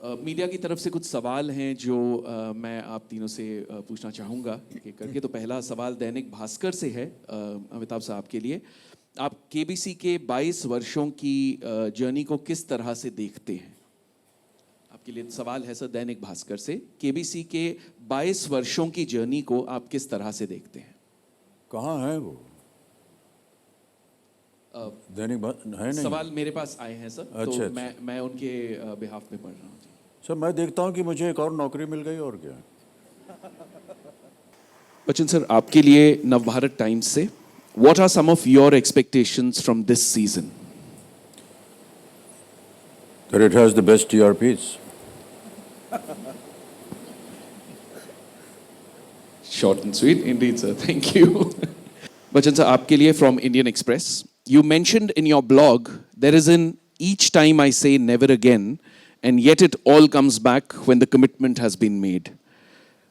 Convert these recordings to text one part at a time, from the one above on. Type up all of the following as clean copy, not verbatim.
Media की तरफ से कुछ सवाल हैं जो मैं आप तीनों से पूछना चाहूँगा कि करके। तो पहला सवाल दैनिक भास्कर से है अमिताभ साहब के लिए। आप केबीसी के 22 वर्षों की जर्नी को किस तरह से देखते हैं? आपके लिए सवाल है सर दैनिक भास्कर से, केबीसी के 22 वर्षों की जर्नी को आप किस तरह से देखते हैं? कहाँ है वो? दैनिक है नहीं। सवाल मेरे पास आए हैं सर। अच्छा, तो मैं उनके बिहाफ में पढ़ रहा हूँ जी। सर मैं देखता हूँ कि मुझे एक और नौकरी मिल गई और क्या। बच्चन सर आपके लिए नवभारत टाइम्स से, what are some of your expectations from this season? That it has the best TRPs. Short and sweet indeed sir, thank you. Bachchan sir आपके लिए from Indian Express, you mentioned in your blog there is an each time I say never again and yet it all comes back when the commitment has been made.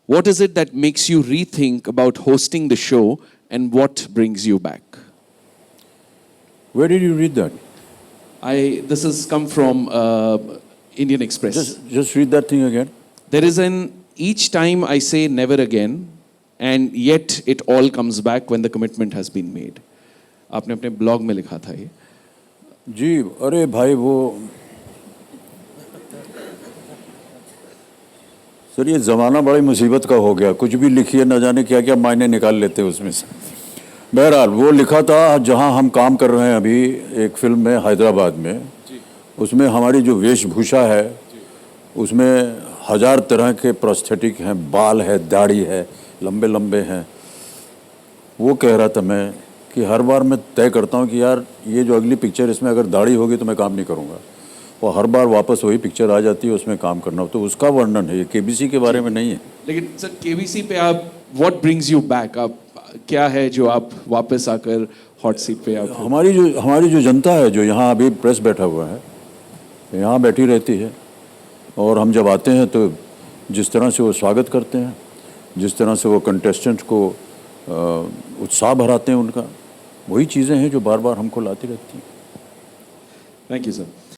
What is it that makes you rethink about hosting the show and what brings you back? Where did you read that? This has come from Indian Express. Just read that thing again. There is an each time I say never again and yet it all comes back when the commitment has been made. आपने अपने blog में लिखा था ये। जी अरे भाई वो sir ये ज़माना बड़ी मुसीबत का हो गया, कुछ भी लिखिए न जाने क्या क्या मायने निकाल लेते हैं उसमें से। बहरहाल वो लिखा था जहां हम काम कर रहे हैं अभी एक फिल्म में हैदराबाद में, उसमें हमारी जो वेशभूषा है उसमें 1000 तरह के प्रोस्थेटिक हैं, बाल है, दाढ़ी है, लंबे लंबे हैं। वो कह रहा था मैं कि हर बार मैं तय करता हूँ कि यार ये जो अगली पिक्चर इसमें अगर दाढ़ी होगी तो मैं काम नहीं करूँगा, और हर बार वापस वही पिक्चर आ जाती है, उसमें काम करना। तो उसका वर्णन है, ये केबीसी के बारे में नहीं है। लेकिन सर केबीसी पे आप व्हाट ब्रिंग्स यू बैक, आप क्या है जो आप वापस आकर हॉट सीट पे आप? हमारी जो जनता है जो यहाँ अभी प्रेस बैठा हुआ है यहाँ बैठी रहती है, और हम जब आते हैं तो जिस तरह से वो स्वागत करते हैं, जिस तरह से वो कंटेस्टेंट को उत्साह भराते हैं उनका, वही चीज़ें हैं जो बार बार हमको लाती रहती हैं। Thank you sir.